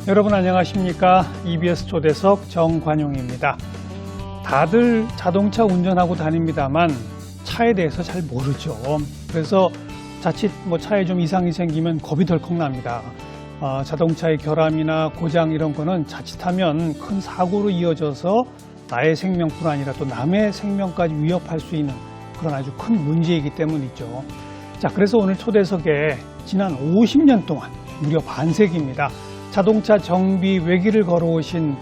여러분 안녕하십니까? EBS 초대석 정관용입니다. 다들 자동차 운전하고 다닙니다만 차에 대해서 잘 모르죠. 그래서 자칫 차에 좀 이상이 생기면 겁이 덜컥 납니다. 자동차의 결함이나 고장 이런 거는 자칫하면 큰 사고로 이어져서 나의 생명뿐 아니라 또 남의 생명까지 위협할 수 있는 그런 아주 큰 문제이기 때문이죠. 자, 그래서 오늘 초대석에 지난 50년 동안 무려 반세기입니다. 자동차 정비 외길을 걸어오신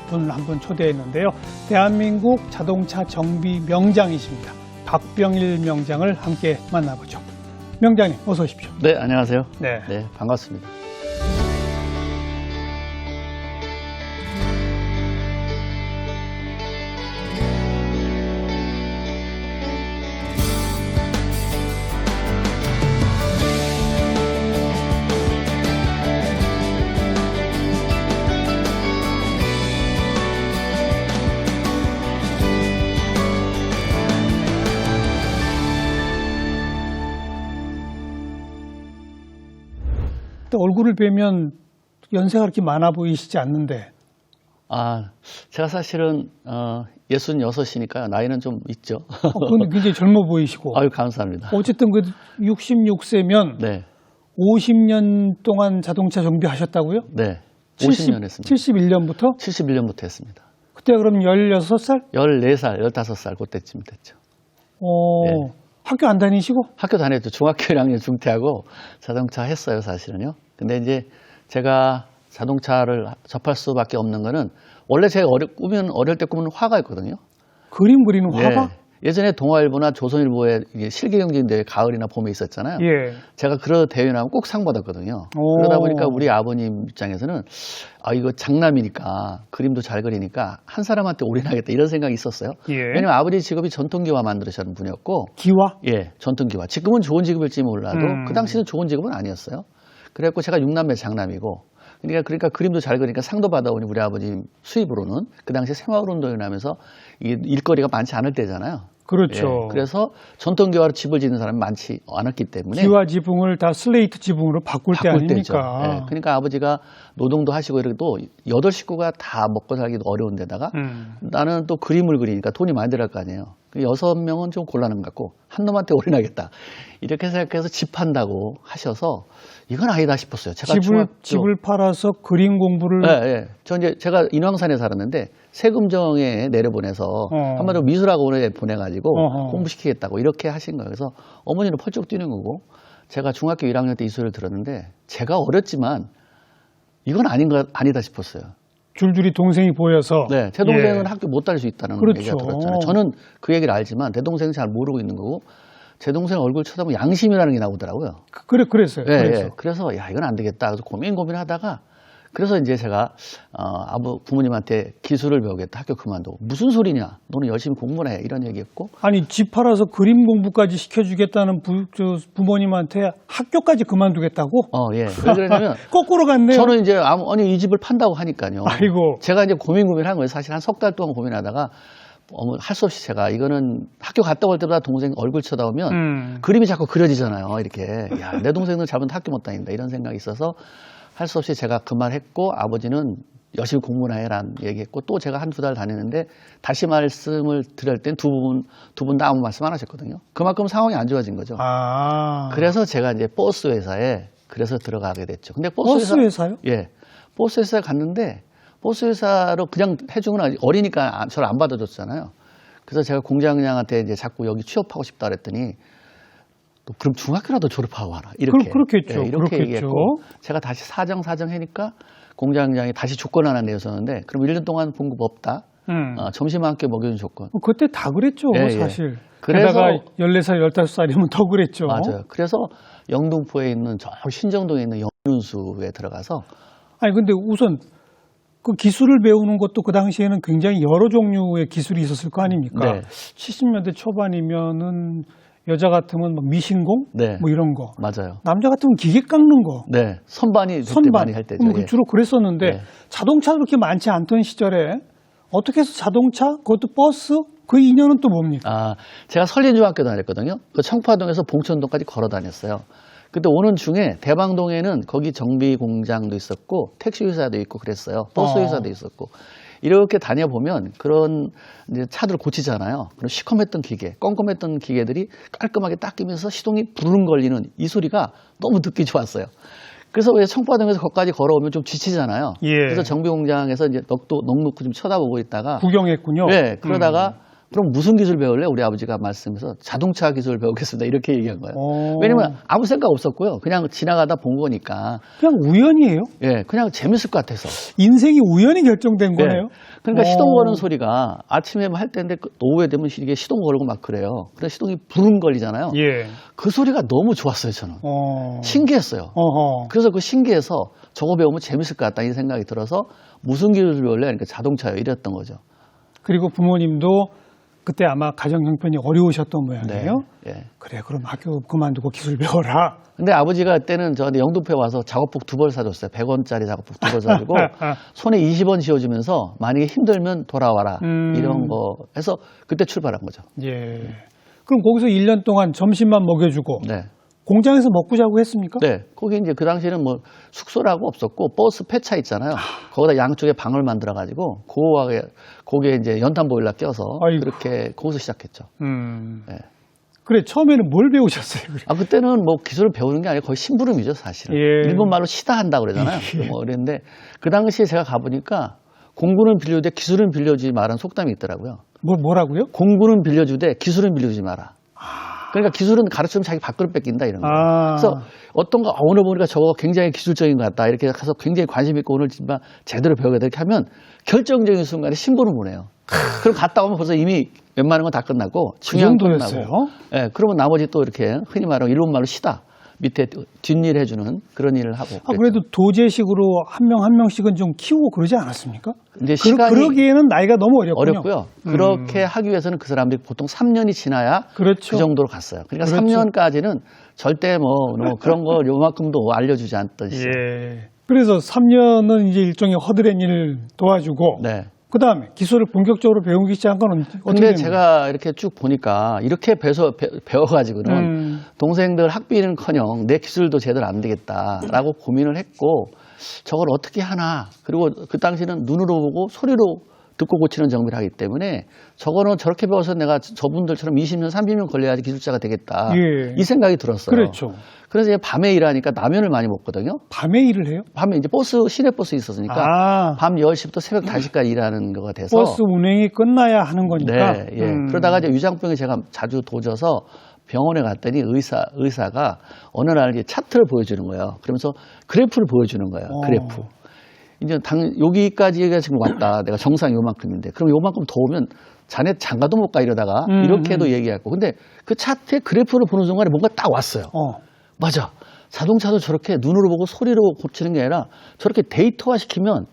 분 한 분 초대했는데요. 대한민국 자동차 정비 명장이십니다. 박병일 명장을 함께 만나보죠. 명장님 어서 오십시오. 네, 안녕하세요. 네, 반갑습니다. 얼굴을 뵈면 연세가 그렇게 많아 보이시지 않는데. 제가 사실은 66이니까요. 나이는 좀 있죠. 근데 굉장히 젊어 보이시고. 아유, 감사합니다. 어쨌든 그 66세면 네. 50년 동안 자동차 정비하셨다고요? 네. 50년 했습니다. 71년부터? 71년부터 했습니다. 그때 그럼 16살? 14살, 15살 그때쯤 됐죠. 네. 학교 안 다니시고? 학교 다녔죠. 중학교 1학년 중퇴하고 자동차 했어요, 사실은요. 근데 이제 제가 자동차를 접할 수밖에 없는 거는 원래 제가 어릴 때 꿈은 화가였거든요. 그림 그리는 화가? 네. 예전에 동아일보나 조선일보에 실기경진대회 가을이나 봄에 있었잖아요. 예. 제가 그런 대회 나면 꼭 상 받았거든요. 그러다 보니까 우리 아버님 입장에서는 이거 장남이니까 그림도 잘 그리니까 한 사람한테 올인하겠다 이런 생각이 있었어요. 예. 왜냐면 아버지 직업이 전통기와 만드시는 분이었고. 기와? 예, 전통기와. 지금은 좋은 직업일지 몰라도 그 당시는 좋은 직업은 아니었어요. 그래갖고 제가 6남매 장남이고 그러니까 그림도 잘 그리니까 상도 받아오니 우리 아버님 수입으로는 그 당시에 새마을운동이 나면서 이게 일거리가 많지 않을 때잖아요. 그렇죠. 예, 그래서 전통기와로 집을 짓는 사람이 많지 않았기 때문에 기와 지붕을 다 슬레이트 지붕으로 바꿀 때 아닙니까? 예, 그러니까 아버지가 노동도 하시고 이래도 8식구가 다 먹고 살기도 어려운 데다가 나는 또 그림을 그리니까 돈이 많이 들어갈 거 아니에요. 6명은 좀 곤란한 것 같고 한 놈한테 올인하겠다. 이렇게 생각해서 집 한다고 하셔서 이건 아니다 싶었어요. 제가 집을 팔아서 그림 공부를. 예. 제가 인왕산에 살았는데 세금정에 내려보내서 한마디로 미술학원에 보내가지고 공부시키겠다고 이렇게 하신 거예요. 그래서 어머니는 펄쩍 뛰는 거고 제가 중학교 1학년 때 이 소리를 들었는데 제가 어렸지만 이건 아니다 싶었어요. 줄줄이 동생이 보여서. 네, 제 동생은 학교 못 다닐 수 있다는 그렇죠. 얘기가 들었잖아요. 저는 그 얘기를 알지만 내 동생은 잘 모르고 있는 거고 제 동생 얼굴 쳐다보면 양심이라는 게 나오더라고요. 그랬어요. 네, 그래서 이건 안 되겠다. 그래서 고민하다가 그래서 이제 제가 부모님한테 기술을 배우겠다. 학교 그만두고. 무슨 소리냐. 너는 열심히 공부를 해. 이런 얘기했고. 아니 집 팔아서 그림 공부까지 시켜주겠다는 부모님한테 학교까지 그만두겠다고? 예. 왜 그러냐면 거꾸로 갔네요. 저는 이제 이 집을 판다고 하니까요. 아이고. 제가 이제 고민한 거예요. 사실 한 석 달 동안 고민하다가 할 수 없이 제가 이거는 학교 갔다 올 때마다 동생 얼굴 쳐다보면 그림이 자꾸 그려지잖아요. 이렇게. 야, 내 동생은 잘못 학교 못 다닌다. 이런 생각이 있어서 할 수 없이 제가 그만했고 아버지는 열심히 공부나 해라는 얘기했고 또 제가 한두 달 다녔는데 다시 말씀을 드릴 땐 두 분 다 아무 말씀 안 하셨거든요. 그만큼 상황이 안 좋아진 거죠. 그래서 제가 이제 버스 회사에 그래서 들어가게 됐죠. 근데 버스 회사요? 예. 버스 회사에 갔는데 버스 회사로 그냥 해준 건 어리니까 저를 안 받아줬잖아요. 그래서 제가 공장장한테 이제 자꾸 여기 취업하고 싶다 그랬더니 그럼 중학교라도 졸업하고 와라. 이렇게. 그렇겠죠. 예, 이렇게 얘기했고 제가 다시 사정 하니까 공장장이 다시 조건 하나 내줬었는데 그럼 1년 동안 봉급 없다. 점심 한 끼 먹여준 조건. 그때 다 그랬죠. 예, 사실. 그래서 게다가 14살, 15살이면 더 그랬죠. 맞아요. 그래서 영등포에 있는 저 신정동에 있는 영윤수에 들어가서 아니 근데 우선 그 기술을 배우는 것도 그 당시에는 굉장히 여러 종류의 기술이 있었을 거 아닙니까? 네. 70년대 초반이면은 여자 같으면 미신공 네. 이런 거. 맞아요. 남자 같으면 기계 깎는 거. 네. 선반 많이 할 때죠. 예. 주로 그랬었는데 네. 자동차 그렇게 많지 않던 시절에 어떻게 해서 자동차, 그것도 버스, 그 인연은 또 뭡니까? 제가 설린중학교 다녔거든요. 그 청파동에서 봉천동까지 걸어 다녔어요. 그때 오는 중에 대방동에는 거기 정비 공장도 있었고 택시 회사도 있고 그랬어요. 버스 회사도 있었고 이렇게 다녀보면 그런 이제 차들을 고치잖아요. 그럼 시커맸던 기계, 껌껌했던 기계들이 깔끔하게 닦이면서 시동이 부르릉 걸리는 이 소리가 너무 듣기 좋았어요. 그래서 왜 청파동에서 거기까지 걸어오면 좀 지치잖아요. 예. 그래서 정비 공장에서 이제 넋 놓고 좀 쳐다보고 있다가 구경했군요. 네, 그러다가 그럼 무슨 기술 배울래? 우리 아버지가 말씀해서 자동차 기술 배우겠습니다. 이렇게 얘기한 거예요. 왜냐면 아무 생각 없었고요. 그냥 지나가다 본 거니까. 그냥 우연이에요. 예, 그냥 재밌을 것 같아서. 인생이 우연히 결정된 거네요. 그러니까 시동 거는 소리가 아침에 할 때인데 오후에 되면 이게 시동 걸고 막 그래요. 그래서 시동이 부릉 걸리잖아요. 예. 그 소리가 너무 좋았어요, 저는. 신기했어요. 그래서 그 신기해서 저거 배우면 재밌을 것 같다 이 생각이 들어서 무슨 기술을 배울래? 그러니까 자동차요. 이랬던 거죠. 그리고 부모님도 그때 아마 가정 형편이 어려우셨던 모양이에요. 네. 예. 그래, 그럼 학교 그만두고 기술 배워라. 근데 아버지가 그때는 저한테 영등포에 와서 작업복 2벌 사줬어요. 100원짜리 작업복 2벌 사주고 손에 20원 쥐어주면서 만약에 힘들면 돌아와라. 이런 거 해서 그때 출발한 거죠. 예. 그럼 거기서 1년 동안 점심만 먹여주고 네. 공장에서 먹고 자고 했습니까? 네. 거기 이제 그 당시에는 뭐 숙소라고 없었고 버스 폐차 있잖아요. 거기다 양쪽에 방을 만들어가지고 거기에 이제 연탄 보일러 껴서 아이고. 그렇게 거기서 시작했죠. 네. 그래, 처음에는 뭘 배우셨어요? 그래? 아, 그때는 뭐 기술을 배우는 게 아니고 거의 심부름이죠, 사실은. 예. 일본 말로 시다 한다고 그러잖아요. 뭐 그랬는데 그 당시에 제가 가보니까 공구는 빌려주되 기술은 빌려주지 마라는 속담이 있더라고요. 뭐라고요? 공구는 빌려주되 기술은 빌려주지 마라. 그러니까 기술은 가르치면 자기 밥그릇 뺏긴다 이런 거예요. 그래서 어떤 거 오늘 보니까 저거 굉장히 기술적인 것 같다 이렇게 가서 굉장히 관심 있고 오늘 정말 제대로 배우겠다 이렇게 하면 결정적인 순간에 심부름 보내요. 그럼 갔다 오면 벌써 이미 웬만한 건 다 끝났고 중요한 건 끝나고. 예, 그러면 나머지 또 이렇게 흔히 말하는 일본 말로 시다. 밑에 뒷일 해주는 그런 일을 하고. 그래도 도제식으로 한 명 한 명씩은 좀 키우고 그러지 않았습니까? 이제 시간이 그러기에는 나이가 너무 어렵군요. 어렵고요. 그렇게 하기 위해서는 그 사람들이 보통 3년이 지나야 그렇죠. 그 정도로 갔어요. 그러니까 그렇죠. 3년까지는 절대 뭐 그런 거 요만큼도 알려주지 않던 시절. 예. 그래서 3년은 이제 일종의 허드렛 일을 도와주고. 네. 그 다음에 기술을 본격적으로 배우기 시작한 건 어떻게 근데 된 거예요? 제가 이렇게 쭉 보니까 이렇게 배워가지고는 동생들 학비는커녕 내 기술도 제대로 안 되겠다라고 고민을 했고 저걸 어떻게 하나. 그리고 그 당시는 눈으로 보고 소리로 듣고 고치는 정비를 하기 때문에 저거는 저렇게 배워서 내가 저분들처럼 20년, 30년 걸려야지 기술자가 되겠다. 예. 이 생각이 들었어요. 그렇죠. 그래서 이제 밤에 일하니까 라면을 많이 먹거든요. 밤에 일을 해요? 밤에 이제 시내버스 있었으니까 밤 10시부터 새벽 5시까지 일하는 거가 돼서 버스 운행이 끝나야 하는 거니까. 네, 예. 그러다가 이제 위장병에 제가 자주 도져서 병원에 갔더니 의사가 어느 날 이제 차트를 보여주는 거예요. 그러면서 그래프를 보여주는 거예요. 그래프. 이제 여기까지가 지금 왔다. 내가 정상 요만큼인데. 그럼 요만큼 더 오면 자네 장가도 못 가 이러다가 이렇게도 얘기했고. 근데 그 차트에 그래프를 보는 순간에 뭔가 딱 왔어요. 맞아. 자동차도 저렇게 눈으로 보고 소리로 고치는 게 아니라 저렇게 데이터화 시키면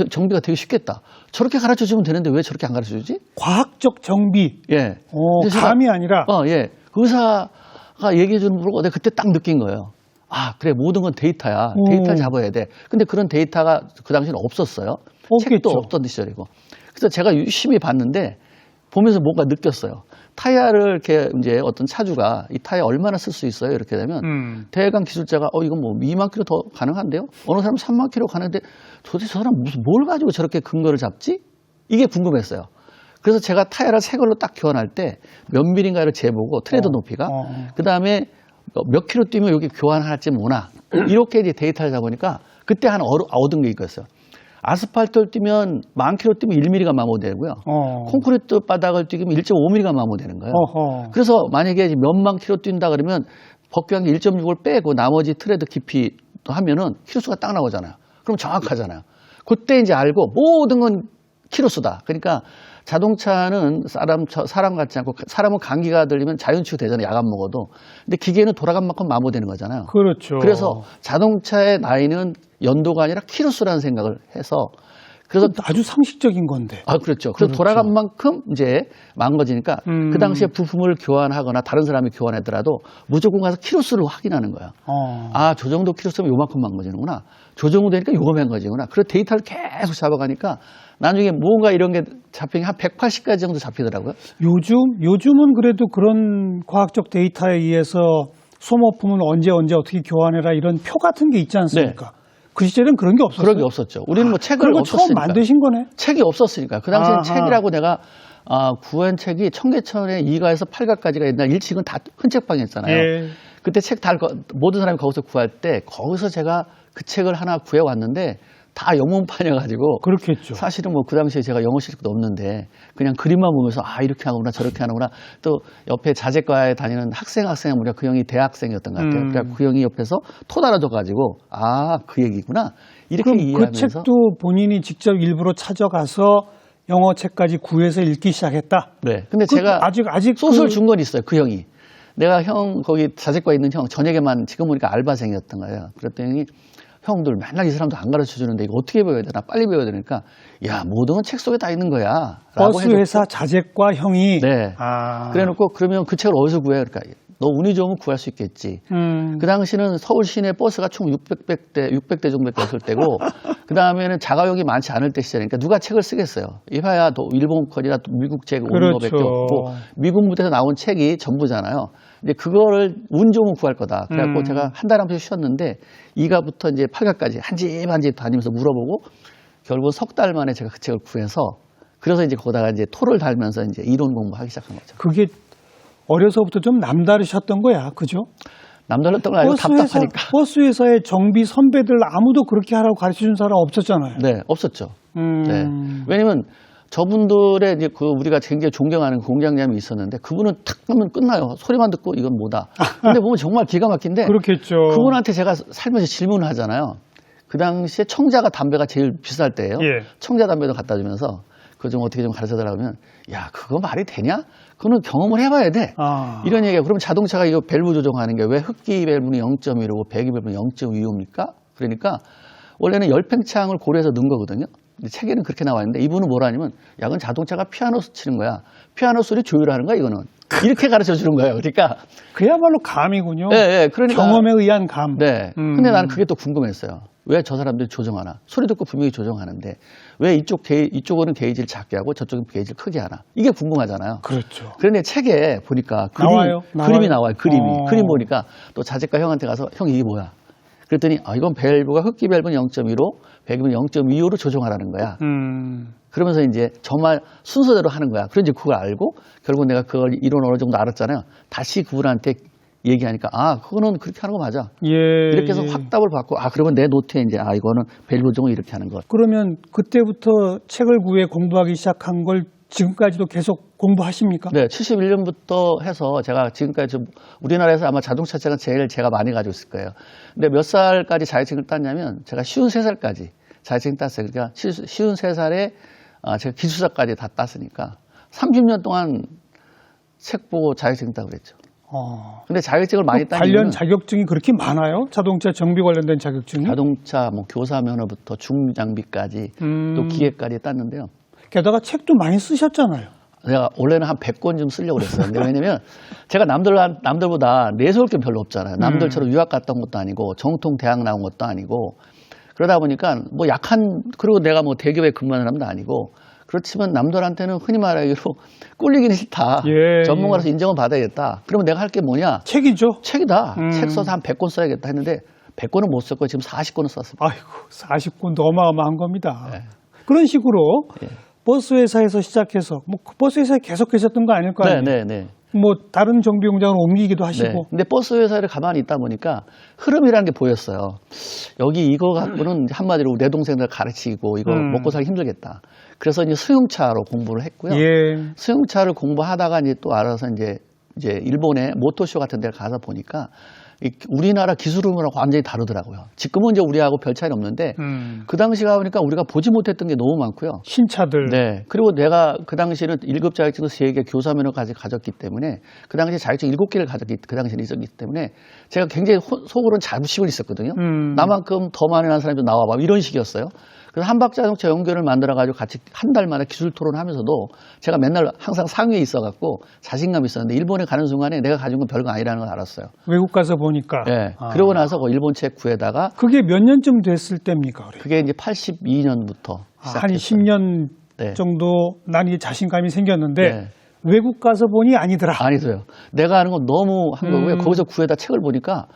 정비가 되게 쉽겠다. 저렇게 가르쳐 주면 되는데 왜 저렇게 안 가르쳐 주지? 과학적 정비. 예. 감이 아니라. 예. 의사가 얘기해 주는 걸 보고 내가 그때 딱 느낀 거예요. 아, 그래. 모든 건 데이터야. 데이터를 잡아야 돼. 근데 그런 데이터가 그 당시에는 없었어요. 없겠죠. 책도 없던 시절이고. 그래서 제가 유심히 봤는데 보면서 뭔가 느꼈어요. 타이어를 이렇게 이제 어떤 차주가 이 타이어 얼마나 쓸 수 있어요? 이렇게 되면 대강 기술자가 이건 뭐 2만 킬로 더 가능한데요? 어느 사람은 3만 킬로 가는데 도대체 저 사람 뭘 가지고 저렇게 근거를 잡지? 이게 궁금했어요. 그래서 제가 타이어를 새 걸로 딱 교환할 때 몇 밀인가를 재보고 트레드 높이가 그 다음에 몇 킬로 뛰면 여기 교환할지 뭐나 이렇게 이제 데이터를 잡으니까 그때 하나 얻은 게 있었어요. 아스팔트를 뛰면 10,000km 뛰면 1mm가 마모되고요. 콘크리트 바닥을 뛰면 1.5mm가 마모되는 거예요. 그래서 만약에 몇만 킬로 뛴다 그러면 법규항 1.6을 빼고 나머지 트레드 깊이 하면은 키로수가 딱 나오잖아요. 그럼 정확하잖아요. 그때 이제 알고 모든 건 키로수다. 그러니까 자동차는 사람 같지 않고 사람은 감기가 들리면 자연치유 되잖아요. 약 안 먹어도. 근데 기계는 돌아간 만큼 마모되는 거잖아요. 그렇죠. 그래서 자동차의 나이는 연도가 아니라 키로수라는 생각을 해서 그래서 아주 상식적인 건데. 그렇죠. 그래서 돌아간 만큼 이제 망가지니까 그 당시에 부품을 교환하거나 다른 사람이 교환하더라도 무조건 가서 키로수를 확인하는 거예요. 저 정도 키로수면 요만큼 망가지는구나. 저 정도 되니까 요거 망가지구나. 그래서 데이터를 계속 잡아가니까 나중에 뭔가 이런 게 잡히는 한 180까지 정도 잡히더라고요. 요즘은 그래도 그런 과학적 데이터에 의해서 소모품을 언제 어떻게 교환해라 이런 표 같은 게 있지 않습니까? 그 시절엔 그런 게 없었어요. 그런 게 없었죠. 우리는 뭐 책을 그리고 없었으니까. 처음 만드신 거네. 책이 없었으니까. 그 당시엔 아하. 책이라고 내가 구한 책이 청계천에 2가에서 8가까지가 옛날 일식은 다 흔책방이었잖아요. 예. 그때 책 다 모든 사람이 거기서 구할 때 거기서 제가 그 책을 하나 구해왔는데 다 영문판이어가지고 그렇겠죠. 사실은 뭐 그 당시에 제가 영어 실력도 없는데 그냥 그림만 보면서 이렇게 하는구나 저렇게 하는구나. 또 옆에 자재과에 다니는 학생이 우리가 그 형이 대학생이었던 것 같아요. 그러니까 그 형이 옆에서 토 달아줘가지고 그 얘기구나 이렇게 그럼 그 이해하면서 책도 본인이 직접 일부러 찾아가서 영어 책까지 구해서 읽기 시작했다. 네. 근데 그 제가 아직 소설 준 건 있어요. 그 형이. 내가 형 거기 자재과에 있는 형 저녁에만 지금 보니까 알바생이었던 거예요. 그랬더니 형들 맨날 이 사람도 안 가르쳐 주는데 이거 어떻게 배워야 되나 빨리 배워야 되니까 야 모든 건 책 속에 다 있는 거야. 버스 회사 자재과 형이 네. 그래놓고 그러면 그 책을 어디서 구해? 그러니까 너 운이 좋으면 구할 수 있겠지. 그 당시는 서울 시내 버스가 총 600대 정도 됐을 때고 그 다음에는 자가용이 많지 않을 때 시절이니까 누가 책을 쓰겠어요. 이봐야 일본 컬이나 미국 책 오는 거밖에 없고 미국 무대에서 나온 책이 전부잖아요. 이제 그거를 운 좋으면 구할 거다. 그래갖고 제가 한 달 한번 쉬었는데 2가부터 이제 8가까지 한 집 다니면서 물어보고 결국 석 달 만에 제가 그 책을 구해서 그래서 이제 거기다가 이제 토를 달면서 이제 이론 공부하기 시작한 거죠. 그게 어려서부터 좀 남다르셨던 거야, 그죠? 남달랐던 건 아니고 답답하니까. 버스 회사의 정비 선배들 아무도 그렇게 하라고 가르쳐 준 사람 없었잖아요. 네, 없었죠. 네. 왜냐면 저분들의 이제 우리가 굉장히 존경하는 공장장이 있었는데 그분은 탁 하면 끝나요. 소리만 듣고 이건 뭐다. 근데 보면 정말 기가 막힌데. 그렇겠죠. 그분한테 제가 살면서 질문을 하잖아요. 그 당시에 청자가 담배가 제일 비쌀 때예요. 예. 청자 담배도 갖다 주면서 그거 좀 어떻게 좀 가르쳐달라고 하면 야 그거 말이 되냐? 그거는 경험을 해봐야 돼. 이런 얘기가 그러면 자동차가 이거 밸브 조정하는 게 왜 흡기 밸브는 0.1이고 배기 밸브는 0.25입니까? 그러니까 원래는 열팽창을 고려해서 넣은 거거든요. 근데 책에는 그렇게 나와 있는데 이분은 뭐라냐면 야 그건 자동차가 피아노 치는 거야. 피아노 소리 조율하는 거야 이거는. 이렇게 가르쳐 주는 거예요. 그러니까 그야말로 감이군요. 네, 그러니까 경험에 의한 감. 네. 근데 나는 그게 또 궁금했어요. 왜 저 사람들이 조정하나? 소리 듣고 분명히 조정하는데 왜 이쪽은 게이지를 작게 하고 저쪽은 게이지를 크게 하나? 이게 궁금하잖아요. 그렇죠. 그런데 책에 보니까 나와요? 그림이 나와요. 그림 보니까 또 자재과 형한테 가서 형 이게 뭐야? 그랬더니 이건 밸브가 흡기 밸브는 0.15, 배기는 0.25로 조정하라는 거야. 그러면서 이제 정말 순서대로 하는 거야. 그런지 그걸 알고 결국 내가 그걸 이론 어느 정도 알았잖아요. 다시 그분한테 얘기하니까 그거는 그렇게 하는 거 맞아. 예, 이렇게 해서 확답을 받고 그러면 내 노트에 이제 이거는 밸브 조정을 이렇게 하는 것. 그러면 그때부터 책을 구해 공부하기 시작한 걸 지금까지도 계속 공부하십니까? 네, 71년부터 해서 제가 지금까지 우리나라에서 아마 자동차 책은 제일 제가 많이 가지고 있을 거예요. 근데 몇 살까지 자격증을 땄냐면 제가 53살까지 자격증 땄어요. 그러니까 53살에 제가 기술사까지 다 땄으니까 30년 동안 책 보고 자격증 따고 그랬죠. 근데 자격증을 많이 따는 관련 자격증이 그렇게 많아요? 자동차 정비 관련된 자격증이? 자동차 교사 면허부터 중장비까지 또 기계까지 땄는데요. 게다가 책도 많이 쓰셨잖아요. 제가 원래는 한 100권 좀 쓰려고 그랬어요. 근데 왜냐면 제가 남들보다 내세울 게 별로 없잖아요. 남들처럼 유학 갔다 온 것도 아니고 정통 대학 나온 것도 아니고 그러다 보니까 그리고 내가 대기업에 근무하는 사람도 아니고 그렇지만 남들한테는 흔히 말하기로 꿀리기는 싫다. 전문가로서 인정을 받아야겠다. 그러면 내가 할 게 뭐냐? 책이죠. 책이다. 책 써서 한 100권 써야겠다 했는데 100권은 못 썼고 지금 40권을 썼습니다. 아이고 40권도 어마어마한 겁니다. 네. 그런 식으로 버스 회사에서 시작해서 버스 회사에 계속 계셨던 거 아닐 거 아니에요? 네. 다른 정비 공장으로 옮기기도 하시고. 네. 근데 버스 회사를 가만히 있다 보니까 흐름이라는 게 보였어요. 여기 이거 갖고는 한마디로 내 동생들 가르치고 이거 먹고 살기 힘들겠다. 그래서 이제 수용차로 공부를 했고요. 수용차를 공부하다가 이제 또 알아서 이제 일본의 모토쇼 같은 데를 가서 보니까 우리나라 기술음이랑 완전히 다르더라고요. 지금은 이제 우리하고 별 차이는 없는데 그 당시 가보니까 우리가 보지 못했던 게 너무 많고요. 신차들. 네. 그리고 내가 그 당시에는 1급 자격증 3개 교사 면허까지 가졌기 때문에 그 당시에 자격증 7개를 그 당시에는 있었기 때문에 제가 굉장히 속으로는 자부심을 있었거든요. 나만큼 더 많이 하는 사람이 좀 나와봐. 이런 식이었어요. 그래서 한박자동차 연결을 만들어가지고 같이 한 달 만에 기술 토론하면서도 제가 맨날 항상 상위에 있어갖고 자신감이 있었는데 일본에 가는 순간에 내가 가진 건 별거 아니라는 걸 알았어요. 외국 가서 보니까. 네. 그러고 나서 그 일본 책 구해다가 그게 몇 년쯤 됐을 때입니까? 그게 이제 82년부터 한 10년 정도 난 이게 자신감이 생겼는데 외국 가서 보니 아니더라. 아니서요. 내가 아는 건 너무 한 거고요. 거기서 구해다 책을 보니까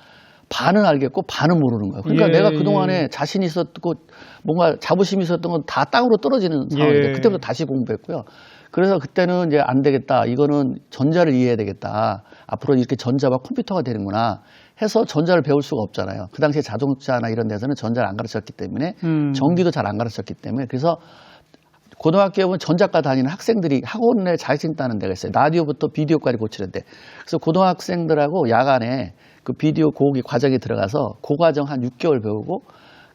반은 알겠고 반은 모르는 거예요. 그러니까 예, 내가 그동안에 자신이 있었고 뭔가 자부심이 있었던 건 다 땅으로 떨어지는 상황이에요. 예. 그때부터 다시 공부했고요. 그래서 그때는 이제 안 되겠다. 이거는 전자를 이해해야 되겠다. 앞으로 이렇게 전자와 컴퓨터가 되는구나 해서 전자를 배울 수가 없잖아요. 그 당시에 자동차나 이런 데서는 전자를 안 가르쳤기 때문에 전기도 잘 안 가르쳤기 때문에 그래서 고등학교에 보면 전작과 다니는 학생들이 학원에 자격증 따는 데가 있어요. 라디오부터 비디오까지 고치는데. 그래서 고등학생들하고 야간에 그 비디오 고기 과정에 들어가서 그 과정 한 6개월 배우고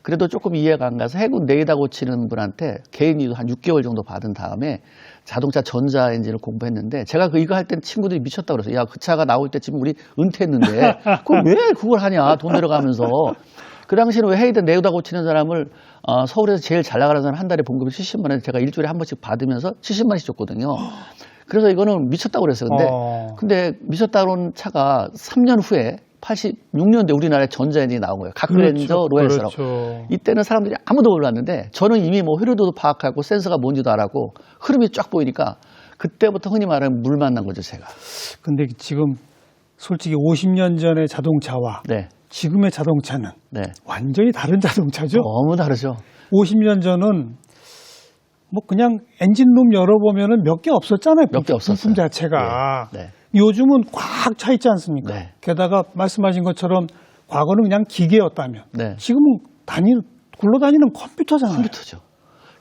그래도 조금 이해가 안 가서 해군 레이더 고치는 분한테 개인이도 한 6개월 정도 받은 다음에 자동차 전자 엔진을 공부했는데 제가 이거 할 땐 친구들이 미쳤다고 그랬어요. 야, 그 차가 나올 때쯤 우리 은퇴했는데 그걸 왜 그걸 하냐 돈 들어가면서. 그 당시에는 왜 헤이든 레이더 고치는 사람을 서울에서 제일 잘 나가는 사람 한 달에 봉급이 70만 원 제가 일주일에 한 번씩 받으면서 70만 원씩 줬거든요. 그래서 이거는 미쳤다고 그랬어요. 근데 미쳤다고는 차가 3년 후에 86년도에 우리나라에 전자엔진이 나온 거예요. 각그랜저 로얄스라고. 그렇죠. 이때는 사람들이 아무도 몰랐는데 저는 이미 뭐 회로도도 파악하고 센서가 뭔지도 알았고 흐름이 쫙 보이니까 그때부터 흔히 말하는 물 만난 거죠, 제가. 근데 지금 솔직히 50년 전의 자동차와 네. 지금의 자동차는 네. 완전히 다른 자동차죠. 너무 다르죠. 50년 전은 뭐 그냥 엔진룸 열어보면은 몇 개 없었잖아요. 몇 개 없었어요. 부품 자체가. 네. 요즘은 꽉 차 있지 않습니까? 네. 게다가 말씀하신 것처럼 과거는 그냥 기계였다면 네. 지금은 굴러다니는 컴퓨터잖아요. 컴퓨터죠.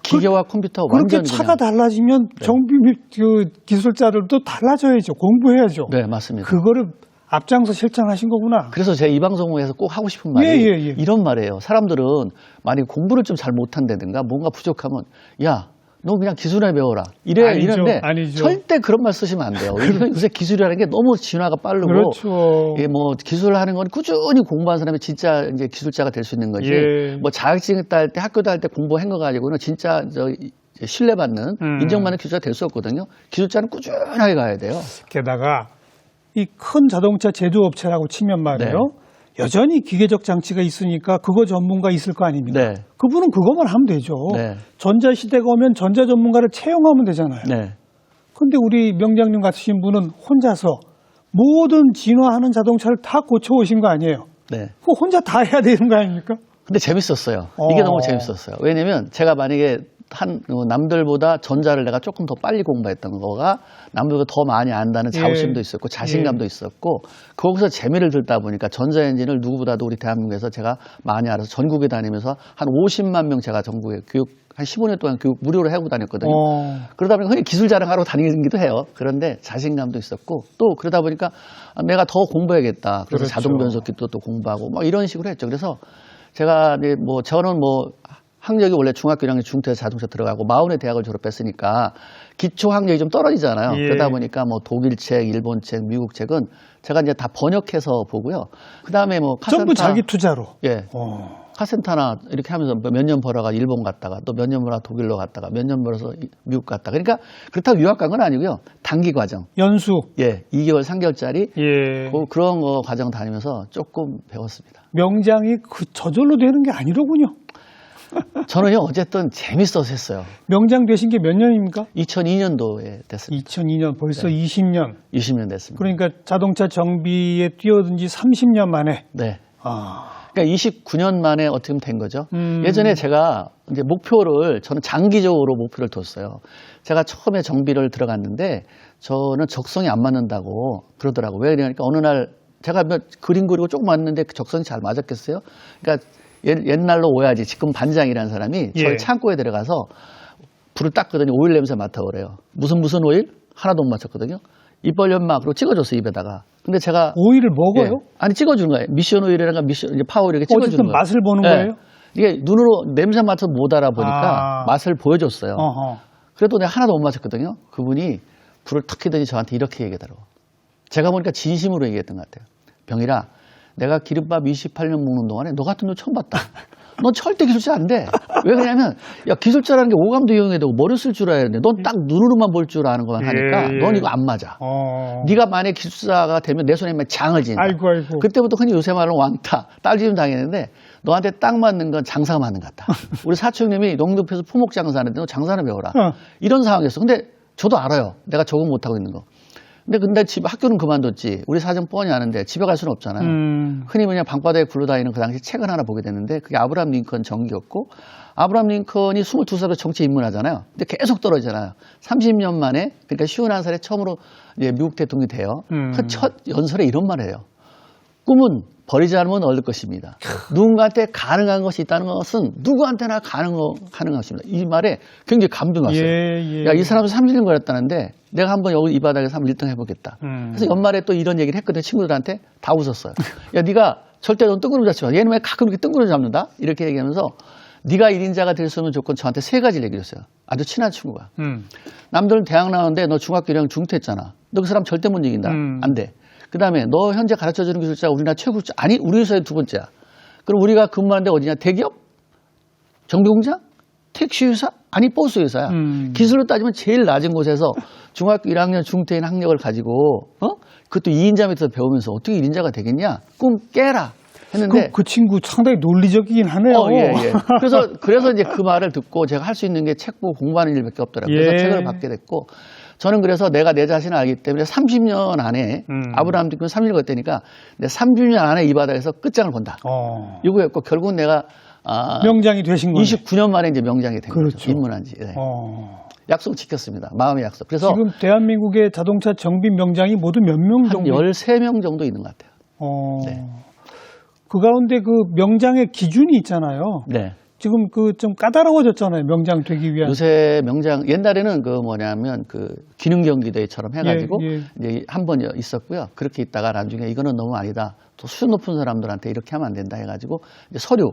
기계와 컴퓨터 그렇게 완전 차가 그냥. 달라지면 정비 그 기술자들도 달라져야죠. 공부해야죠. 네, 맞습니다. 그거를 앞장서 실천하신 거구나. 그래서 제가 이 방송에서 꼭 하고 싶은 말이 예. 이런 말이에요. 사람들은 만약에 공부를 좀 잘 못한다든가 뭔가 부족하면 야, 너 그냥 기술이나 배워라. 이런데 아니죠. 절대 그런 말 쓰시면 안 돼요. 요새 기술이라는 게 너무 진화가 빠르고 그렇죠. 예, 뭐 기술을 하는 건 꾸준히 공부한 사람이 진짜 이제 기술자가 될 수 있는 거지. 예. 뭐 자격증 딸 때 학교 다닐 때 공부한 거 가지고는 진짜 신뢰받는 인정받는 기술자가 될 수 없거든요. 기술자는 꾸준하게 가야 돼요. 게다가 이 큰 자동차 제조업체라고 치면 말이에요. 네. 여전히 기계적 장치가 있으니까 그거 전문가 있을 거 아닙니까? 네. 그분은 그것만 하면 되죠. 네. 전자시대가 오면 전자 전문가를 채용하면 되잖아요. 네. 근데 우리 명장님 같으신 분은 혼자서 모든 진화하는 자동차를 다 고쳐오신 거 아니에요? 네. 그거 혼자 다 해야 되는 거 아닙니까? 근데 재밌었어요. 이게 너무 재밌었어요. 왜냐면 제가 만약에 남들보다 전자를 내가 조금 더 빨리 공부했던 거가 남들보다 더 많이 안다는 자부심도 있었고 자신감도 있었고 거기서 재미를 들다 보니까 전자엔진을 누구보다도 우리 대한민국에서 제가 많이 알아서 전국에 다니면서 한 50만 명 제가 전국에 교육 한 15년 동안 교육 무료로 하고 다녔거든요. 그러다 보니까 흔히 기술 자랑하러 다니기도 해요. 그런데 자신감도 있었고 또 그러다 보니까 내가 더 공부해야겠다. 그래서 그렇죠. 자동 변속기도 또 공부하고 막 이런 식으로 했죠. 그래서 제가 이제 뭐 저는 뭐 학력이 원래 중학교 1학년 중퇴에서 자동차 들어가고 40에 대학을 졸업했으니까 기초 학력이 좀 떨어지잖아요. 예. 그러다 보니까 뭐 독일 책, 일본 책, 미국 책은 제가 이제 다 번역해서 보고요. 그 다음에 뭐 카센터 전부 자기 투자로. 예. 카센터나 이렇게 하면서 몇 년 벌어가 일본 갔다가 또 몇 년 벌어 독일로 갔다가 몇 년 벌어서 미국 갔다가 그러니까 그렇다고 유학 간 건 아니고요. 단기 과정. 연수. 예. 2개월, 3개월짜리 예. 그런 거 과정 다니면서 조금 배웠습니다. 명장이 저절로 되는 게 아니로군요. 저는요, 어쨌든 재밌어서 했어요. 명장 되신 게 몇 년입니까? 2002년도에 됐습니다. 2002년, 벌써 20년. 20년 됐습니다. 그러니까 자동차 정비에 뛰어든 지 30년 만에. 네. 그러니까 29년 만에 어떻게 보면 된 거죠. 예전에 제가 이제 저는 장기적으로 목표를 뒀어요. 제가 처음에 정비를 들어갔는데 저는 적성이 안 맞는다고 그러더라고요. 왜 그러니까 어느 날 제가 그림 그리고 조금 왔는데 그 적성이 잘 맞았겠어요? 그러니까 옛날로 오야지 지금 반장이라는 사람이 저희 창고에 들어가서 불을 닦거든요. 오일 냄새 맡아오래요. 무슨 오일? 하나도 못 맞췄거든요. 입 벌렸막으로 찍어줬어요, 입에다가. 근데 제가. 오일을 먹어요? 예, 아니, 찍어주는 거예요. 미션 오일이라든가 이제 파워 이렇게 찍어주는 어쨌든 거예요. 맛을 보는 예. 거예요? 이게 눈으로 냄새 맡아서 못 알아보니까 맛을 보여줬어요. 그래도 내가 하나도 못 맞췄거든요. 그분이 불을 탁 켜더니 저한테 이렇게 얘기하더라고요. 제가 보니까 진심으로 얘기했던 것 같아요. 병일아, 내가 기름밥 28년 먹는 동안에 너 같은 놈 처음 봤다. 넌 절대 기술자 안 돼. 왜 그러냐면 야 기술자라는 게 오감도 이용해야 되고 머리 쓸 줄 알아야 되는데 넌 딱 눈으로만 볼 줄 아는 것만 하니까 넌 이거 안 맞아. 네가 만약에 기술자가 되면 내 손에 장을 지는다. 아이고. 그때부터 흔히 요새 말로 왕따, 딸지름 당했는데 너한테 딱 맞는 건 장사가 맞는 것 같다. 우리 사촌 형님이 농협에서 품목 장사하는데 너 장사는 배워라. 이런 상황이었어. 근데 저도 알아요. 내가 적응 못하고 있는 거. 근데 학교는 그만뒀지. 우리 사정 뻔히 아는데 집에 갈 수는 없잖아요. 흔히 그냥 방바닥에 굴러다니는 그 당시 책을 하나 보게 됐는데 그게 아브라함 링컨 전기였고 아브라함 링컨이 22살에 정치에 입문하잖아요. 근데 계속 떨어지잖아요. 30년 만에 그러니까 51살에 처음으로 이제 미국 대통령이 돼요. 그 첫 연설에 이런 말을 해요. 꿈은 버리지 않으면 얻을 것입니다. 누군가한테 가능한 것이 있다는 것은 누구한테나 가능한 것입니다. 이 말에 굉장히 감동했어요. 야, 이 사람은 30년 걸렸다는데 내가 한번 여기 이 바닥에서 한번 1등 해보겠다. 그래서 연말에 또 이런 얘기를 했거든요. 친구들한테 다 웃었어요. 야, 네가 절대 넌 뜬구름 잡지 마. 얘는 왜 가끔 이렇게 뜬구름 잡는다? 이렇게 얘기하면서 네가 1인자가 될 수 있는 조건 저한테 3가지를 얘기를 했어요. 아주 친한 친구가. 남들은 대학 나오는데 너 중학교 1학년 중퇴했잖아. 너 그 사람 절대 못 이긴다. 안 돼. 그 다음에 너 현재 가르쳐주는 기술자 우리나라 최고자 아니 우리 회사의 2번째야. 그럼 우리가 근무하는데 어디냐? 대기업? 정비공장? 택시회사? 아니 버스 회사야. 기술로 따지면 제일 낮은 곳에서 중학교 1학년 중퇴인 학력을 가지고 그것도 2인자 밑에서 배우면서 어떻게 1인자가 되겠냐? 꿈 깨라 했는데 그 친구 상당히 논리적이긴 하네요. 예. 그래서 이제 그 말을 듣고 제가 할 수 있는 게 책 보고 공부하는 일밖에 없더라고요. 그래서 책을 받게 됐고 저는 그래서 내가 내 자신을 알기 때문에 30년 안에 아브라함 링컨 30년 걸때니까 30년 안에 이 바닥에서 끝장을 본다. 이거였고 결국은 내가 명장이 되신 거예요. 29년 만에 이제 명장이 된 그렇죠. 거죠. 입문한 지. 네. 약속 지켰습니다. 마음의 약속. 그래서 지금 대한민국의 자동차 정비 명장이 모두 몇 명 한 정도? 13명 정도 있는 것 같아요. 네. 그 가운데 그 명장의 기준이 있잖아요. 네. 지금 그 좀 까다로워졌잖아요. 명장 되기 위한. 요새 명장 옛날에는 그 뭐냐면 그 기능 경기대회처럼 해가지고 이제 한 번 있었고요. 그렇게 있다가 나중에 이거는 너무 아니다. 또 수준 높은 사람들한테 이렇게 하면 안 된다 해가지고 이제 서류,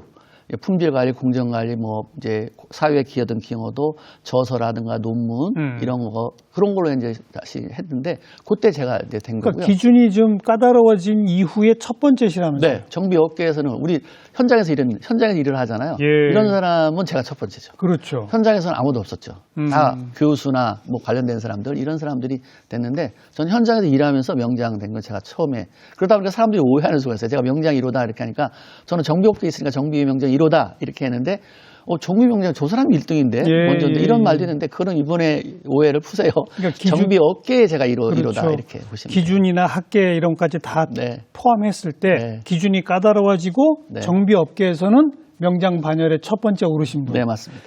품질 관리, 공정 관리, 뭐 이제 사회에 기여든 경우도 저서라든가 논문 이런 거 그런 걸로 이제 다시 했는데 그때 제가 이제 된 그러니까 거고요. 기준이 좀 까다로워진 이후에 첫 번째시라면서요? 네, 정비 업계에서는 우리 현장에서 일을 하잖아요. 이런 사람은 제가 첫 번째죠. 그렇죠. 현장에서는 아무도 없었죠. 다 교수나 뭐 관련된 사람들 이런 사람들이 됐는데 전 현장에서 일하면서 명장 된 건 제가 처음에 그러다 보니까 사람들이 오해하는 수가 있어요. 제가 명장 1호다 이렇게 하니까 저는 정비 업계에 있으니까 정비 명장 1호다 이렇게 했는데 정비 명장 저 사람이 1등인데 먼저인데 이런 말도 있는데 그런 이번에 오해를 푸세요. 그러니까 정비 업계에 제가 1호다 그렇죠. 이렇게 보시면 기준이나 학계 이런 것까지 다 포함했을 때 기준이 까다로워지고 정비 업계에서는 명장 반열에 첫 번째 오르신 분. 네, 맞습니다.